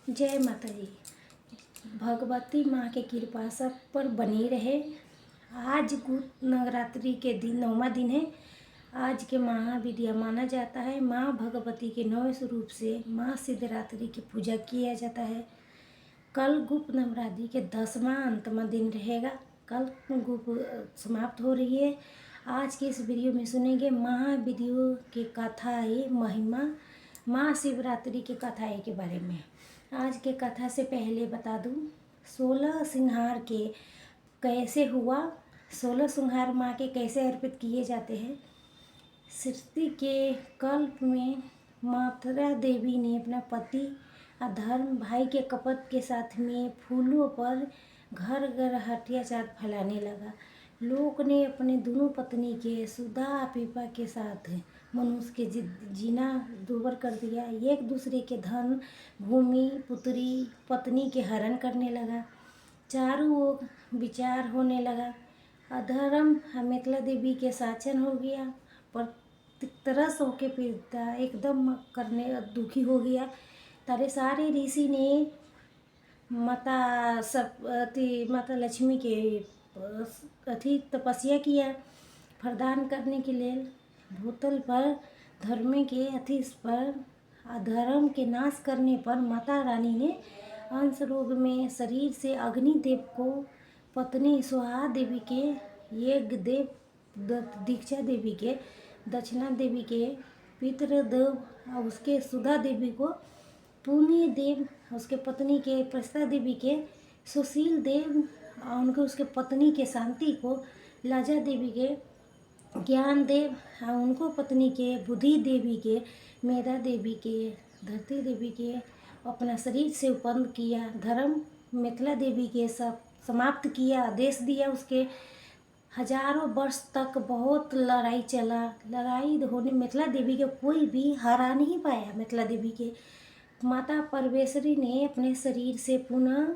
जय माता दी। भगवती माँ के कृपा सब पर बनी रहे। आज गुप्त नवरात्रि के दिन 9वां दिन है। आज के महाविद्या माना जाता है। माँ भगवती के 9 स्वरूप से माँ सिद्धरात्रि की पूजा किया जाता है। कल गुप्त नवरात्रि के 10वां अंतमा दिन रहेगा। कल गुप्त समाप्त हो रही है। आज के इस वीडियो में सुनेंगे महाविद्यों की कथाएँ, महिमा, माँ शिवरात्रि की कथाएँ के बारे में। आज के कथा से पहले बता दूं 16 सिंहार के कैसे हुआ। 16 सिंहार माँ के कैसे अर्पित किए जाते हैं। सृष्टि के कल्प में मथुरा देवी ने अपना पति अधर्म भाई के कपट के साथ में फूलों पर घर घर अत्याचार फैलाने लगा। लोक ने अपने दोनों पत्नी के सुधा पीपा के साथ मनुष्य के जीना दूभर कर दिया। एक दूसरे के धन भूमि पुत्री पत्नी के हरण करने लगा। चारों ओर विचार होने लगा। अधर्म मिथिला देवी के शासन हो गया। पर तरस होके पिता एकदम करने दुखी हो गया। तारे सारे ऋषि ने माता लक्ष्मी के तपस्या किया वरदान करने के लिए। भूतल पर धर्म के अतिश पर अधर्म के नाश करने पर माता रानी ने अंश रूप में शरीर से अग्निदेव को, पत्नी सुहा देवी के, यज्ञ देव दीक्षा देवी के, दक्षिणा देवी के, पितृदेव उसके सुधा देवी को, पुण्य देव उसके पत्नी के प्रस्ता देवी के, सुशील देव उनके उसके पत्नी के शांति को, लजा देवी के, ज्ञान देव उनको पत्नी के, बुद्धि देवी के, मेधा देवी के, धरती देवी के अपना शरीर से उत्पन्न किया। धर्म मिथिला देवी के सब समाप्त किया, आदेश दिया। उसके हजारों वर्ष तक बहुत लड़ाई चला। लड़ाई होने मिथिला देवी के कोई भी हरा नहीं पाया। मिथिला देवी के माता परमेश्वरी ने अपने शरीर से पुनः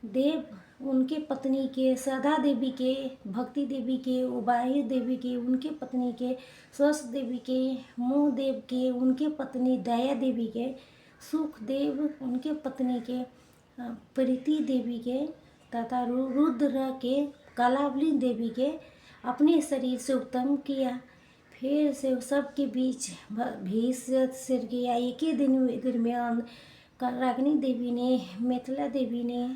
देव उनके पत्नी के, सदा देवी के, भक्ति देवी के, उबाई देवी के, उनके पत्नी के, स्वस्थ देवी के, मोह देव के, उनके पत्नी दया देवी के, सुख देव उनके पत्नी के, प्रीति देवी के तथा रुद्र के, कलावली देवी के अपने शरीर से उत्पन्न किया। फिर से सबके बीच भीष्म सिर किया। एक ही दिन दरमियान रागिनी देवी ने, मिथिला देवी ने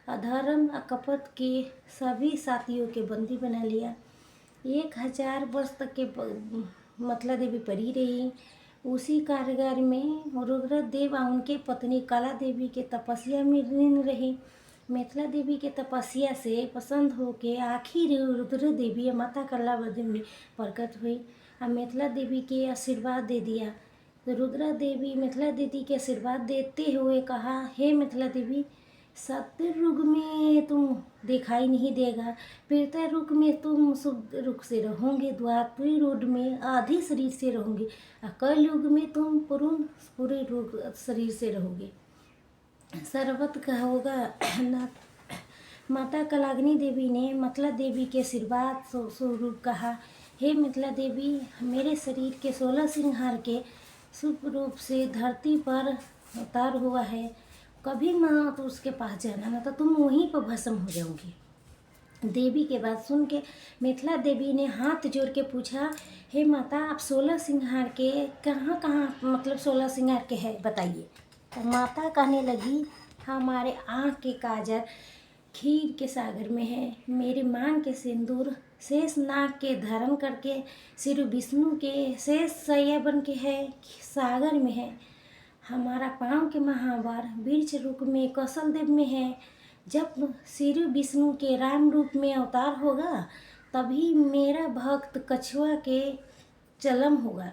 अधर्म कपट के सभी साथियों के बंदी बना लिया। 1000 वर्ष तक के मिथिला देवी पड़ी रही। उसी कारागार में रुद्र देव और उनके पत्नी कला देवी के तपस्या में लीन रही। मिथिला देवी के तपस्या से पसंद होके आखिर रुद्र देवी माता कला देवी प्रकट हुई और मिथिला देवी के आशीर्वाद दे दिया। तो रुद्रा देवी मिथिला देवी के आशीर्वाद देते हुए कहा, हे मिथिला देवी, सतयुग में तुम दिखाई नहीं देगा, त्रेता में तुम शुद्ध रूप से रहोगे, द्वापर युग में आधी शरीर से रहोगे और कलयुग में तुम पूरे रूप शरीर से रहोगे। सर्वत का होगा नाथ। माता कलाग्नि देवी ने मिथिला देवी के आशीर्वाद स्वरूप कहा, हे मिथिला देवी, मेरे शरीर के 16 सिंहार के शुभ रूप से धरती पर अवतार हुआ है। कभी माँ तो उसके पास जाना ना, तो तुम वहीं पर भस्म हो जाओगी। देवी के बात सुन के मिथिला देवी ने हाथ जोड़ के पूछा, हे माता, आप 16 सिंहार के कहाँ कहाँ मतलब 16 सिंहार के है बताइए। तो माता कहने लगी, हमारे आँख के काजर खीर के सागर में है, मेरे मांग के सिंदूर शेष नाग के धारण करके श्री विष्णु के शेष सैया बन के है सागर में है। हमारा पाँव के महावर वृक्ष रूप में कौशल देव में है। जब श्री विष्णु के राम रूप में अवतार होगा तभी मेरा भक्त कछुआ के चलम होगा।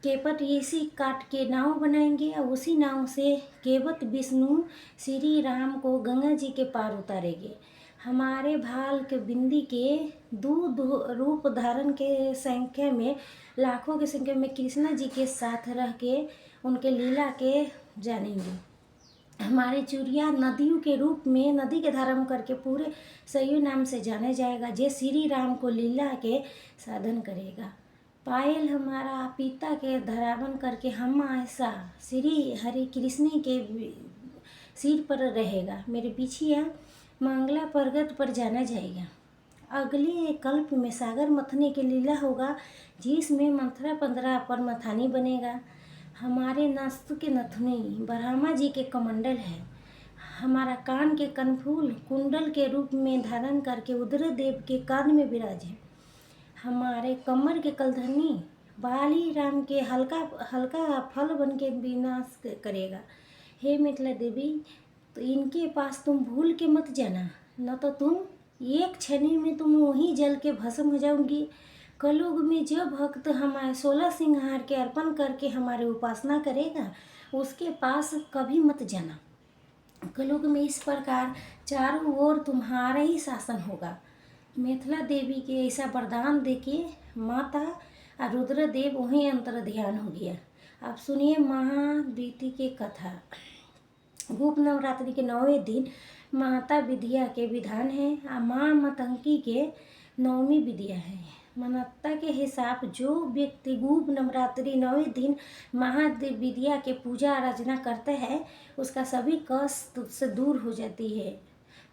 केवट इसी काट के नाव बनाएंगे और उसी नाव से केवट विष्णु श्री राम को गंगा जी के पार उतारेंगे। हमारे भाल के बिंदी के दूध रूप धारण के संख्या में लाखों की संख्या में कृष्णा जी के साथ रह के उनके लीला के जानेंगे। हमारे चूड़िया नदियों के रूप में नदी के धारण करके पूरे सयु नाम से जाना जाएगा, जे श्री राम को लीला के साधन करेगा। पायल हमारा पिता के धरावन करके हम ऐसा श्री हरि कृष्ण के सिर पर रहेगा। मेरे बिछिया मंगला पर्वत पर जाना जाएगा। अगले कल्प में सागर मथने की लीला होगा, जिसमें मंथरा पंद्रह पर मथानी बनेगा। हमारे नस्त के नथुनी ब्रह्मा जी के कमंडल है। हमारा कान के कनफूल कुंडल के रूप में धारण करके उदर देव के कान में विराजे। हमारे कमर के कलधनी बाली राम के हल्का हल्का फल बन के विनाश करेगा। हे मिथिला देवी, तो इनके पास तुम भूल के मत जाना, न तो तुम एक क्षण में तुम वहीं जल के भस्म हो जाओगी। कलयुग में जो भक्त हमारे 16 सिंगार के अर्पण करके हमारे उपासना करेगा, उसके पास कभी मत जाना। कलयुग में इस प्रकार चारों ओर तुम्हारा ही शासन होगा। मिथिला देवी के ऐसा वरदान देके माता और रुद्र देव वहीं अंतर ध्यान हो गया। अब सुनिए महाबीती की कथा। गुप्त नवरात्रि के 9वें दिन माता विद्या के विधान है और माँ मतंगी के 9वीं विद्या है। मान्यता के हिसाब जो व्यक्ति गुप्त नवरात्रि 9वें दिन महादेव विद्या के पूजा अर्चना करता है, उसका सभी कष्ट से दूर हो जाती है।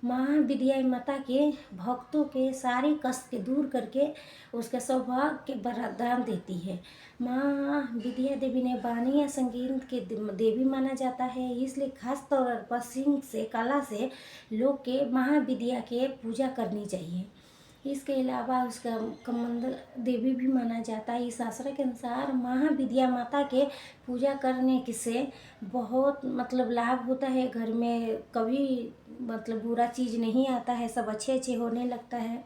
महाविद्या माता के भक्तों के सारे कष्ट के दूर करके उसके सौभाग्य के वरदान देती है। माँ विद्या देवी ने वाणी या संगीत के देवी माना जाता है, इसलिए खास तौर पर सिंह से कला से लोग के महाविद्या के पूजा करनी चाहिए। इसके अलावा उसका कमंडल देवी भी माना जाता है। इस शास्त्र के अनुसार महाविद्या माता के पूजा करने से बहुत लाभ होता है। घर में कभी बुरा चीज़ नहीं आता है, सब अच्छे अच्छे होने लगता है।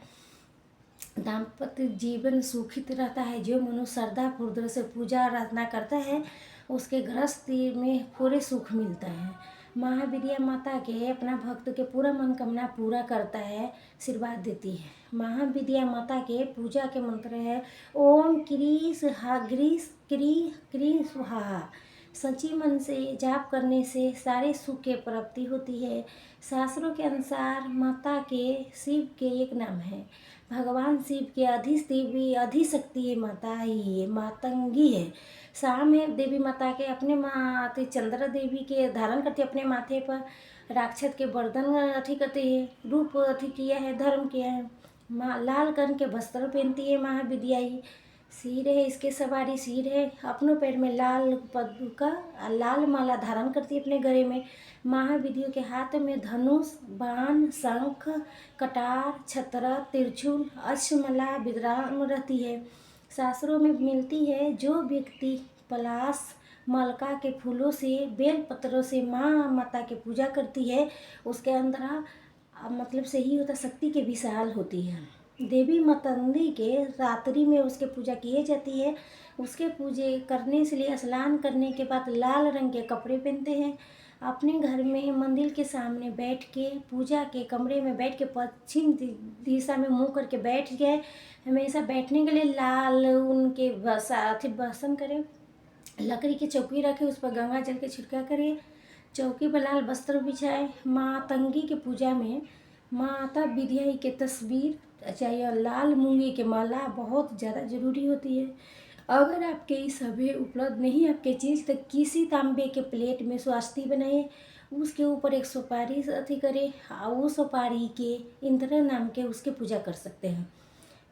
दाम्पत्य जीवन सुखित रहता है। जो मनुष्य श्रद्धा पूर्वक से पूजा आराधना करता है, उसके गृहस्थी में पूरे सुख मिलता है। महाविद्या माता के अपना भक्त के पूरा मनोकामना पूरा करता है, आशीर्वाद देती है। महाविद्या माता के पूजा के मंत्र है ओम क्री स्वाहा ग्रीस क्री क्री स्वाहा। सच्ची मन से जाप करने से सारे सुख की प्राप्ति होती है। शास्त्रों के अनुसार माता के शिव के एक नाम है। भगवान शिव के अधिदेवी अधिशक्ति माता ही है, मातंगी है। शाम है देवी माता के अपने माते चंद्र देवी के धारण करते अपने माथे पर। राक्षस के वर्धन करते है, रूप किया है, धर्म किया है। माँ लाल कर्ण के वस्त्र पहनती है महाविद्या ही। सिर है इसके सवारी सिर है, अपनों पैर में लाल पदुका लाल माला धारण करती है अपने गले में। महाविद्या के हाथ में धनुष बाण शंख कटार छत्र त्रिशूल अश्वमाला विद्राम रहती है। शास्त्रों में मिलती है जो व्यक्ति पलाश मलका के फूलों से बेल पत्रों से माँ माता की पूजा करती है, उसके अंदर सही होता शक्ति के विशाल होती है। देवी मतंगी के रात्रि में उसके पूजा किए जाती है। उसके पूजे करने से लिए स्नान करने के बाद लाल रंग के कपड़े पहनते हैं। अपने घर में मंदिर के सामने बैठ के पूजा के कमरे में बैठ के पश्चिम दिशा में मुंह करके बैठ गए। हमेशा बैठने के लिए लाल उनके भाषण करें। लकड़ी की चौकी रखे, उस पर गंगा जल के छिड़का करिए। चौकी पर लाल वस्त्र बिछाए। मातंगी के पूजा में माता विद्या की तस्वीर चाहिए। लाल मूंगे की माला बहुत ज़्यादा ज़रूरी होती है। अगर आपके ये सभी उपलब्ध नहीं आपके चीज़, तो किसी तांबे के प्लेट में स्वास्ति बनाइए, उसके ऊपर एक सुपारी करें और वो सुपारी के इंद्र नाम के उसके पूजा कर सकते हैं।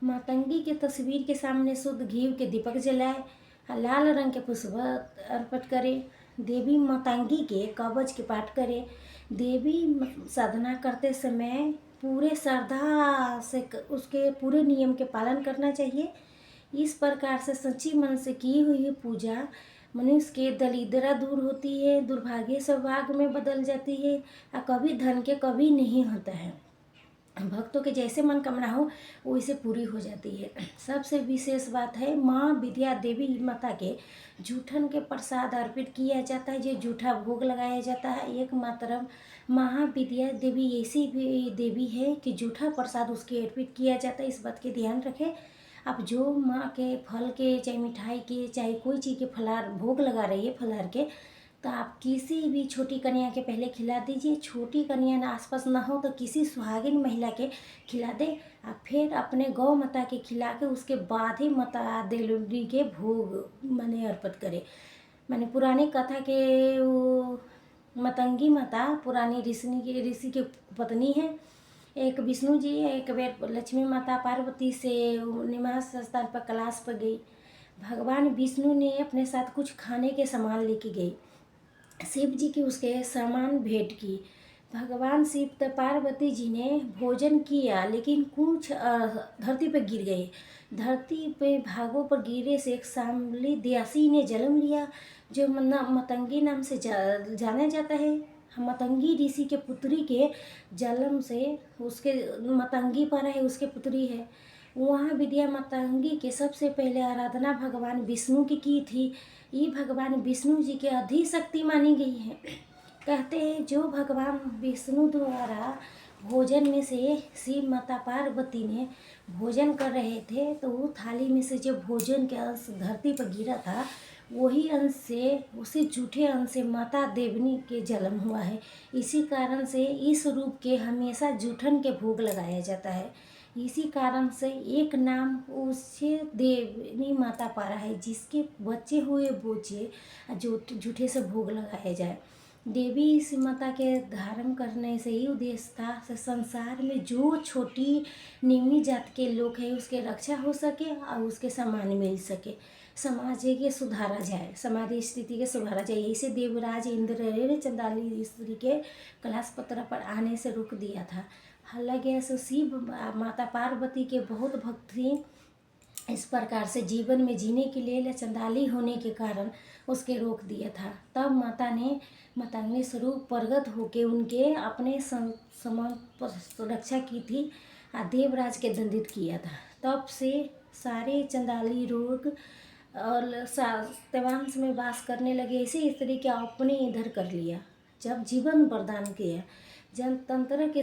मातंगी के तस्वीर के सामने शुद्ध घी के दीपक जलाए, लाल रंग के पुष्प अर्पित करें। देवी मातंगी के कवच के पाठ करें। देवी साधना करते समय पूरे श्रद्धा से उसके पूरे नियम के पालन करना चाहिए। इस प्रकार से सच्ची मन से की हुई पूजा मनुष्य के दरिद्रता दूर होती है, दुर्भाग्य सौभाग्य में बदल जाती है और कभी धन के कभी नहीं होता है। भक्तों के जैसे मनोकामना हो वैसे पूरी हो जाती है। सबसे विशेष बात है माँ विद्या देवी माता के जूठन के प्रसाद अर्पित किया जाता है। जो जूठा भोग लगाया जाता है, एकमात्र महाविद्या देवी ऐसी भी देवी है कि जूठा प्रसाद उसके अर्पित किया जाता है। इस बात के ध्यान रखें। आप जो माँ के फल के चाहे मिठाई के चाहे कोई चीज़ के फलाहार भोग लगा रही है फलाहार के, तो आप किसी भी छोटी कन्या के पहले खिला दीजिए। छोटी कन्या ना आसपास ना हो तो किसी सुहागिन महिला के खिला दे और फिर अपने गौ माता के खिला के उसके बाद ही माता देवी के भोग अर्पित करे। पुराने कथा के वो मतंगी माता पुरानी ऋषि की पत्नी है। एक विष्णु जी एक बार लक्ष्मी माता पार्वती से निवास स्थान पर कैलाश पर गई। भगवान विष्णु ने अपने साथ कुछ खाने के सामान लेके गई। शिव जी की उसके सामान भेंट की। भगवान शिव तो पार्वती जी ने भोजन किया, लेकिन कुछ धरती पर गिर गए। धरती पे भागों पर गिरे से एक सांवली दासी ने जन्म लिया, जो मतंगी नाम से जाना जाता है। मतंगी ऋषि के पुत्री के जन्म से उसके मतंगी पर है, उसके पुत्री है। वहाँ विद्या मतंगी के सबसे पहले आराधना भगवान विष्णु की थी। ये भगवान विष्णु जी के अधिशक्ति मानी गई है। कहते हैं जो भगवान विष्णु द्वारा भोजन में से शिव माता पार्वती ने भोजन कर रहे थे, तो वो थाली में से जो भोजन के अंश धरती पर गिरा था, वही अंश से उसी जूठे अंश से माता देवनी के जन्म हुआ है। इसी कारण से इस रूप के हमेशा जूठन के भोग लगाया जाता है। इसी कारण से एक नाम उसे देवनी माता पारा है, जिसके बचे हुए बोझे जूठे से भोग लगाया जाए। देवी इस माता के धारण करने से ही उद्देश्य था संसार में जो छोटी निम्न जात के लोग हैं उसके रक्षा हो सके और उसके सम्मान मिल सके, समाज के सुधारा जाए, समाज स्थिति के सुधारा जाए। इसे देवराज इंद्र ने चंडाली स्त्री के कैलाश पत्र पर आने से रोक दिया था। हालांकि ऐसे शिव माता पार्वती के बहुत भक्त थी। इस प्रकार से जीवन में जीने के लिए चंडाली होने के कारण उसके रोक दिया था। तब माता ने मतंगी स्वरूप प्रगट होके उनके अपने समान रक्षा की थी और देवराज के दंडित किया था। तब से सारे चंडाली रोग और देवांश में वास करने लगे। इसी स्त्री के अपने इधर कर लिया। जब जीवन वरदान किया, जनतंत्र के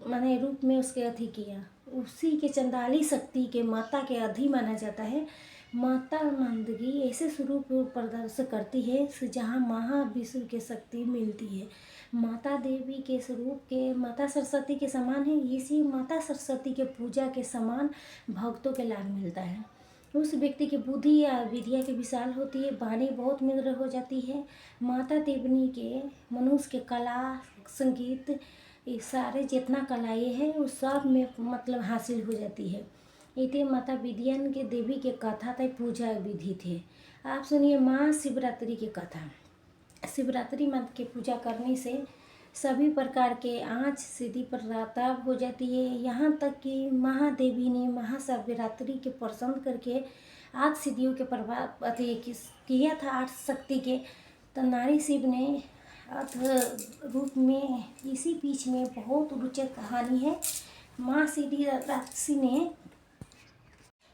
माने रूप में उसके अधि किया, उसी के चंडाली शक्ति के माता के अधि माना जाता है। माता मंदगी ऐसे स्वरूप प्रदर्शन करती है जहाँ महाविष्णु की शक्ति मिलती है। माता देवी के स्वरूप के माता सरस्वती के समान है। इसी माता सरस्वती के पूजा के समान भक्तों के लाभ मिलता है। उस व्यक्ति की बुद्धि या विद्या की विशाल होती है, वाणी बहुत मधुर हो जाती है। माता देवनी के मनुष्य के कला संगीत ये सारे जितना कलाएँ हैं उस सब में मतलब हासिल हो जाती है। इतने माता विद्यान के देवी के कथा तय पूजा विधि थे। आप सुनिए महाशिवरात्रि की कथा। शिवरात्रि माता की पूजा करने से सभी प्रकार के आँच सीधी प्राप्त हो जाती है। यहाँ तक कि महादेवी ने महाशिवरात्रि के प्रसन्न करके 8 सिद्धियों के प्रभाव किया था, 8 शक्ति के। तो नारी शिव ने अर्थ रूप में इसी बीच में बहुत रोचक कहानी है। माँ शिवरात्रि ने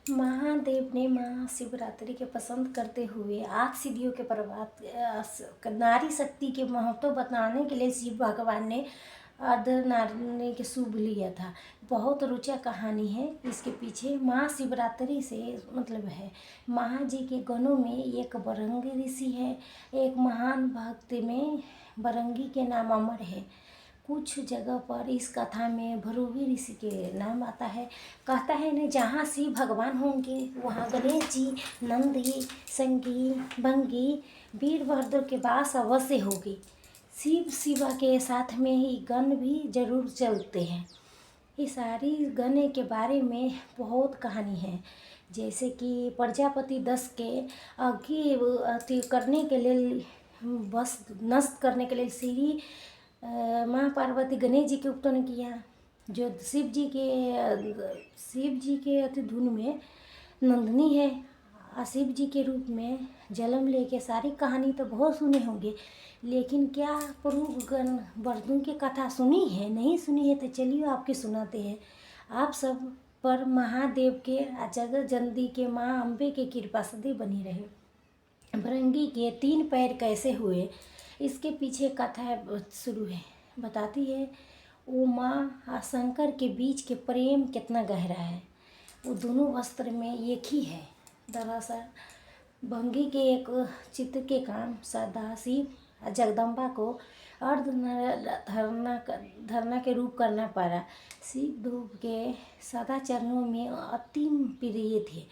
महादेव ने महाशिवरात्रि के पसंद करते हुए 8 सिद्धियों के प्रभाव नारी शक्ति के महत्व बताने के लिए शिव भगवान ने अर्धनारी के शुभ लिया था। बहुत रोचक कहानी है इसके पीछे। महाशिवरात्रि से मतलब है महा जी के गणों में एक बरंगी ऋषि है। एक महान भक्त में बरंगी के नाम अमर है। कुछ जगह पर इस कथा में भृगु ऋषि के नाम आता है। कहता है न जहाँ शिव भगवान होंगे वहाँ गणेश जी, नंदी, संगी, बंगी, वीरभद्र के वास अवश्य होगी। शिव शिवा के साथ में ही गण भी जरूर चलते हैं। ये सारी गण के बारे में बहुत कहानी है। जैसे कि प्रजापति दस के अति करने के लिए बस नष्ट करने के लिए श्री माँ पार्वती गणेश जी के उत्पन्न किया, जो शिव जी के अति धुन में नंदनी है। शिव जी के रूप में जन्म लेके सारी कहानी तो बहुत सुने होंगे, लेकिन क्या प्रभु गण वर्दुन की कथा सुनी है? नहीं सुनी है तो चलिए आपके सुनाते हैं। आप सब पर महादेव के जगत जननी के माँ अम्बे के कृपा सदी बनी रहे। भृंगी के 3 पैर कैसे हुए, इसके पीछे कथा शुरू है। बताती है वो माँ और शंकर के बीच के प्रेम कितना गहरा है। वो दोनों वस्त्र में एक ही है। दरअसल भंगी के एक चित्र के काम सदाशिव जगदम्बा को धरना के रूप करना पड़ा। शिव धूप के सदा चरणों में अति प्रिय थे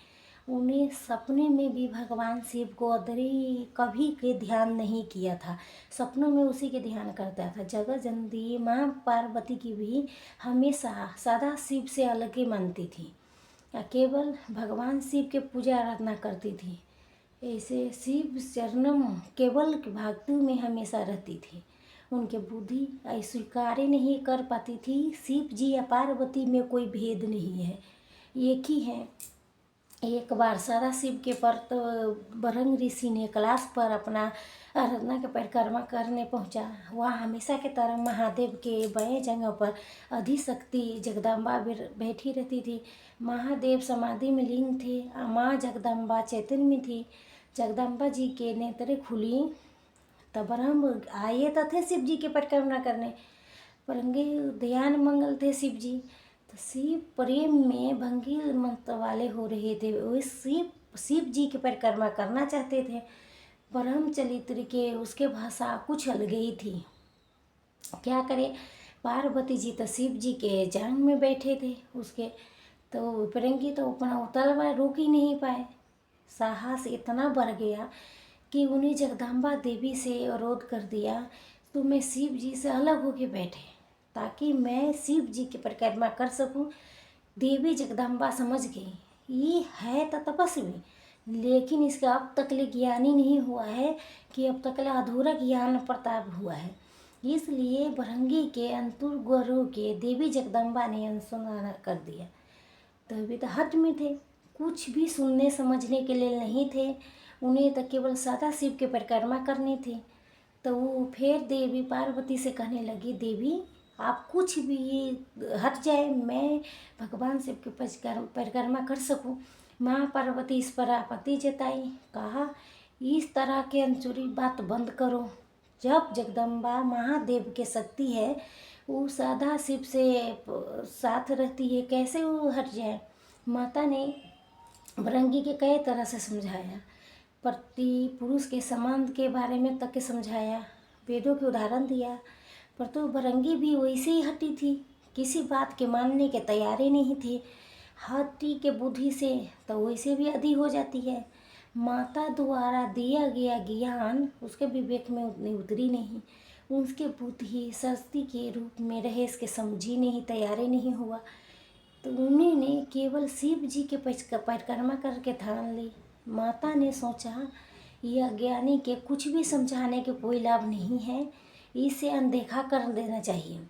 उन्हें सपने में भी भगवान शिव को अदरी कभी के ध्यान नहीं किया था। सपनों में उसी के ध्यान करता था। जगत जननी माँ पार्वती की भी हमेशा सदा शिव से अलग ही मानती थी, केवल भगवान शिव के पूजा आराधना करती थी। ऐसे शिव चरणम केवल भक्ति में हमेशा रहती थी। उनके बुद्धि स्वीकार नहीं कर पाती थी शिव जी या पार्वती में कोई भेद नहीं है, एक ही है। एक बार सारा शिव के पर तो बरंग ऋषि ने कैलाश पर अपना आराधना के परिक्रमा करने पहुंचा। वहाँ हमेशा के तरह महादेव के बाएं जगह पर अधिशक्ति जगदम्बा बैठी रहती थी। महादेव समाधि में लीन थे, माँ जगदम्बा चैतन्य में थी। जगदम्बा जी के नेत्र खुली तब ब्रह्म आए थे शिव जी के परिक्रमा करने। परंगे ध्यान मंगल थे शिव जी, तो शिव प्रेम में भंगी मत वाले हो रहे थे। वे शिव जी की परिक्रमा करना चाहते थे। ब्रह्मचरित्र के उसके भाषा कुछ अलग ही थी। क्या करे, पार्वती जी तो शिव जी के जांग में बैठे थे उसके, तो फिरंगी तो अपना उतरवा रोक ही नहीं पाए। साहस इतना बढ़ गया कि उन्हें जगदम्बा देवी से अनुरोध कर दिया, तो मैं शिव जी से अलग होके बैठे ताकि मैं शिव जी की परिक्रमा कर सकूं। देवी जगदम्बा समझ गई ये है तो तपस्वी, लेकिन इसका अब तक ले ज्ञान ही नहीं हुआ है कि अब तक ले अधूरा ज्ञान प्रताप हुआ है। इसलिए भृंगी के अंतुर गुरु के देवी जगदम्बा ने अनुसंधान कर दिया। तभी तो हट में थे, कुछ भी सुनने समझने के लिए नहीं थे। उन्हें तो केवल सदा शिव के परिक्रमा करनी थी। तो वो फिर देवी पार्वती से कहने लगी, देवी आप कुछ भी हट जाए, मैं भगवान शिव के परिक्रमा कर सकूं। माँ पार्वती इस पर आपत्ति जताई, कहा इस तरह के अनचुरी बात बंद करो। जब जगदम्बा महादेव के शक्ति है, वो सदा शिव से साथ रहती है, कैसे वो हट जाए। माता ने भृंगी के कई तरह से समझाया, पति पुरुष के संबंध के बारे में तक के समझाया, वेदों के उदाहरण दिया, पर तो भृंगी भी वैसे ही हटी थी, किसी बात के मानने के तैयारी नहीं थी। हटी के बुद्धि से तो वैसे भी आदी हो जाती है। माता द्वारा दिया गया ज्ञान उसके विवेक में उतनी उतरी नहीं। उसके बुद्धि सस्ती के रूप में रहेश के समझी नहीं, तैयारी नहीं हुआ। तो उन्होंने केवल शिव जी के परिक्रमा करके ठान ली। माता ने सोचा यह अज्ञानी के कुछ भी समझाने के कोई लाभ नहीं है, इसे अनदेखा कर देना चाहिए।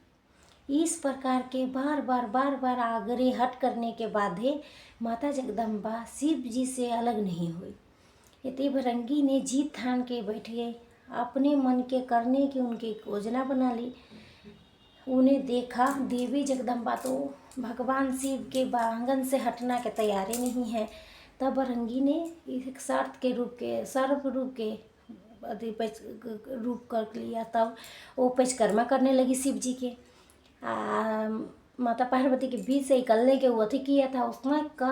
इस प्रकार के बार बार आग्रह हट करने के बाद ही माता जगदम्बा शिव जी से अलग नहीं हुई। यति भृंगी ने जीत ठान के बैठ गए, अपने मन के करने की उनकी योजना बना ली। उन्हें देखा देवी जगदम्बा तो भगवान शिव के आंगन से हटना के तैयारी नहीं है। तब भृंगी ने एक सर्प रूप के रूप कर लिया। तब वो परिक्रमा करने लगी शिव जी के। माता पार्वती के बीच से निकलने के वो अथी किया था, उसमें का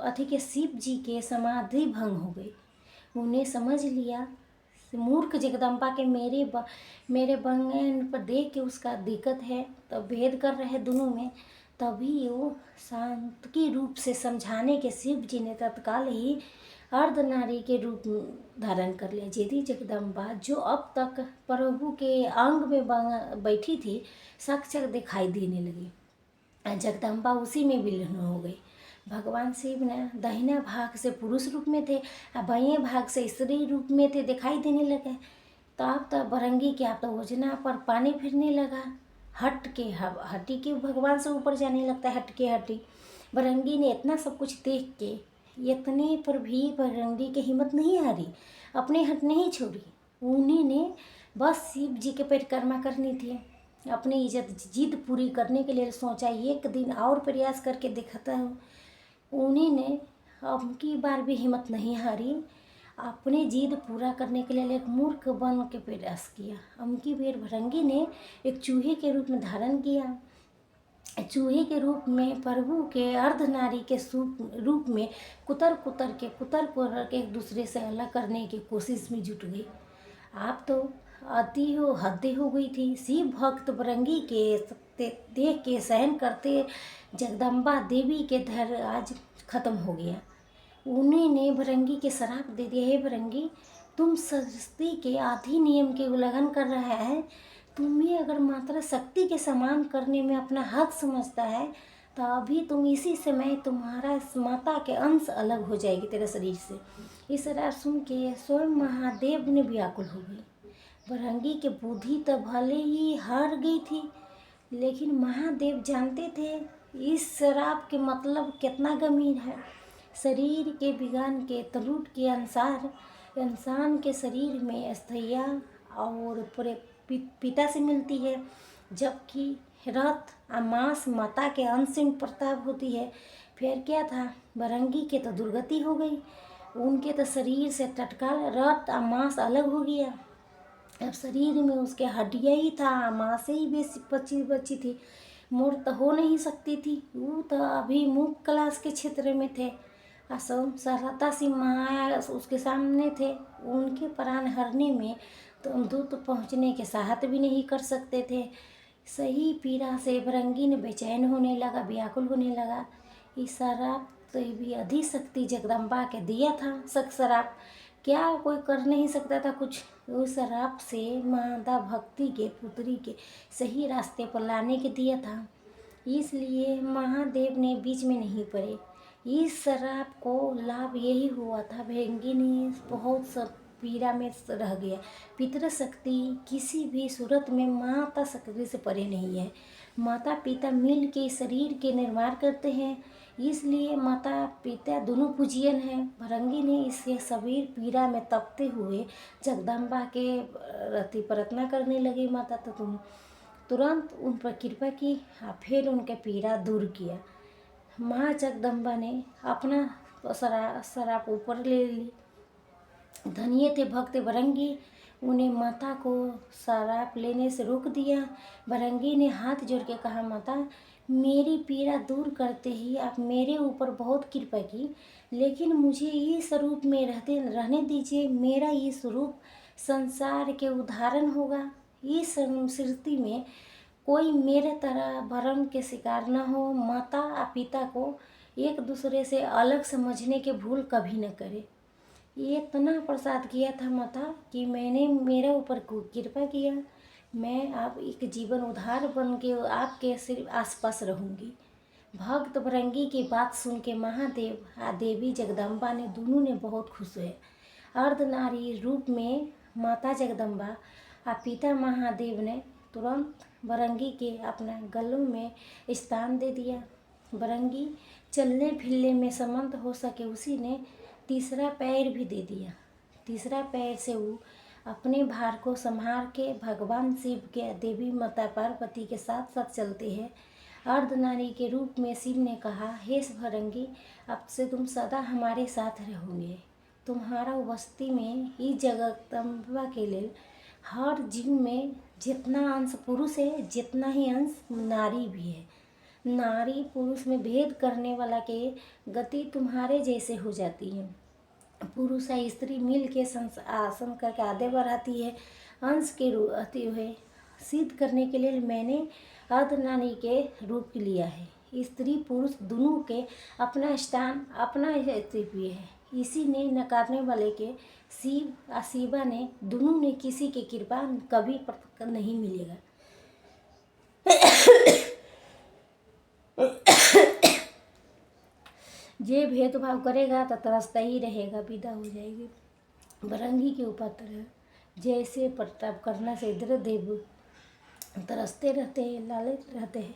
अथी के शिव जी के समाधि भंग हो गई। उन्हें समझ लिया मूर्ख जगदम्बा के मेरे बंगन पर देख के उसका दिक्कत है, तो भेद कर रहे दोनों में। तभी वो शांत की रूप से समझाने के शिव जी ने तत्काल ही अर्धनारी के रूप धारण कर लिया। यदि जगदम्बा जो अब तक प्रभु के अंग में बैठी थी, साक्षात दिखाई देने लगी। जगदम्बा उसी में विलीन हो गई। भगवान शिव ने दाहिना भाग से पुरुष रूप में थे, बाएं भाग से स्त्री रूप में थे, दिखाई देने लगे। तब तक भृंगी क्या तो योजना पर पानी फिरने लगा। हटी के भगवान से ऊपर जाने लगता है, हटी भृंगी ने इतना सब कुछ देख के इतने पर भी भृंगी की हिम्मत नहीं हारी, अपने हट नहीं छोड़ी। उन्हीं ने बस शिव जी के परिक्रमा करनी थी। अपनी इज्जत जिद पूरी करने के लिए सोचा एक दिन और प्रयास करके दिखाता हूँ। उन्हीं ने अब की बार भी हिम्मत नहीं हारी, अपने जिद पूरा करने के लिए एक मूर्ख बन के प्रयास किया। अमकी बेर भृंगी ने एक चूहे के रूप में धारण किया। चूहे के रूप में प्रभु के अर्धनारी के रूप में कुतर के एक दूसरे से अलग करने की कोशिश में जुट गई। आप तो हद हो गई थी। शिव भक्त भृंगी के देख के सहन करते जगदम्बा देवी के धैर्य आज खत्म हो गया। उन्होंने भृंगी के श्राप दे दिया, हे भृंगी, तुम सृष्टि के आधि नियम के उल्लंघन कर रहा है। तुम्हें अगर मात्रा शक्ति के समान करने में अपना हक समझता है तो अभी तुम इसी समय तुम्हारा इस माता के अंश अलग हो जाएगी तेरे शरीर से। इस श्राप सुन के स्वयं महादेव ने व्याकुल हो गई। भृंगी की बुद्धि तो भले ही हार गई थी, लेकिन महादेव जानते थे इस श्राप के मतलब कितना गंभीर है। शरीर के विज्ञान के तलूट के अनुसार इंसान के शरीर में स्थैया और पूरे पिता से मिलती है, जबकि रथ मांस माता के अंश से प्रताप होती है। फिर क्या था, भृंगी के तो दुर्गति हो गई, उनके तो शरीर से तत्काल रथ मांस अलग हो गया। अब शरीर में उसके हड्डियाँ ही था, मांस ही बेसी बची थी, मूर्त हो नहीं सकती थी। वो तो अभी मुख क्लास के क्षेत्र में थे, असम सरलता सी माया उसके सामने थे। उनके प्राण हरने में तो दूत पहुँचने के साहस भी नहीं कर सकते थे। सही पीड़ा से भृंगी ने बेचैन होने लगा, व्याकुल होने लगा। इस श्राप तो भी अधिक शक्ति जगदम्बा के दिया था। श्राप क्या कोई कर नहीं सकता था कुछ। उस श्राप से माता भक्ति के पुत्री के सही रास्ते पर लाने के दिया था, इसलिए महादेव ने बीच में नहीं पड़े। इस श्राप को लाभ यही हुआ था, भृंगी ने बहुत सब पीड़ा में रह गया। पितृशक्ति किसी भी सूरत में माता शक्ति से परे नहीं है। माता पिता मिल के शरीर के निर्माण करते हैं, इसलिए माता पिता दोनों पूजियन हैं। भृंगी ने इससे सबीर पीड़ा में तपते हुए जगदम्बा के रति प्रार्थना करने लगी, माता तो तुम तुरंत उन पर कृपा की, फिर उनके पीड़ा दूर किया। माँ जगदम्बा ने अपना श्राप ऊपर ले ली। धन्य थे भक्त भृंगी, उन्हें माता को श्राप लेने से रोक दिया। भृंगी ने हाथ जोड़ के कहा, माता मेरी पीड़ा दूर करते ही आप मेरे ऊपर बहुत कृपा की, लेकिन मुझे इस रूप में रहने दीजिए। मेरा ये स्वरूप संसार के उदाहरण होगा। इस सृष्टि में कोई मेरे तरह भ्रम के शिकार न हो। माता और पिता को एक दूसरे से अलग समझने के भूल कभी न करे। ये इतना प्रसाद किया था माता कि मैंने मेरे ऊपर कृपा किया। मैं अब एक जीवन उद्धार बन के आपके सिर्फ आसपास रहूँगी। भक्त भृंगी की बात सुन के महादेव और देवी जगदम्बा ने दोनों ने बहुत खुश हुए। अर्धनारी रूप में माता जगदम्बा और पिता महादेव ने तुरंत भृंगी के अपना गलों में स्थान दे दिया। भृंगी चलने फिरने में समर्थ हो सके, उसी ने तीसरा पैर भी दे दिया। तीसरा पैर से वो अपने भार को संभाल के भगवान शिव के देवी माता पार्वती के साथ साथ चलते हैं। अर्धनारी के रूप में शिव ने कहा, हे भृंगी, अब से तुम सदा हमारे साथ रहोगे। तुम्हारा उपस्थिति में इस जगदम्बा के लिए हर जीव में जितना अंश पुरुष है, जितना ही अंश नारी भी है। नारी पुरुष में भेद करने वाला के गति तुम्हारे जैसे हो जाती है। पुरुष और स्त्री मिल के आसन करके आगे बढ़ाती है। अंश के रहते हुए सिद्ध करने के लिए मैंने अर्धनारी के रूप लिया है। स्त्री पुरुष दोनों के अपना स्थान, अपना अस्तित्व है। इसी ने नकारने वाले के शिव और शिवा ने दोनों ने किसी की कृपा कभी नहीं मिलेगा। जे भेदभाव करेगा तो तरसता ही रहेगा, विदा हो जाएगी। भृंगी के ऊपर तरह जैसे प्रताप करना से इंद्रदेव तरसते रहते हैं, लालच रहते हैं।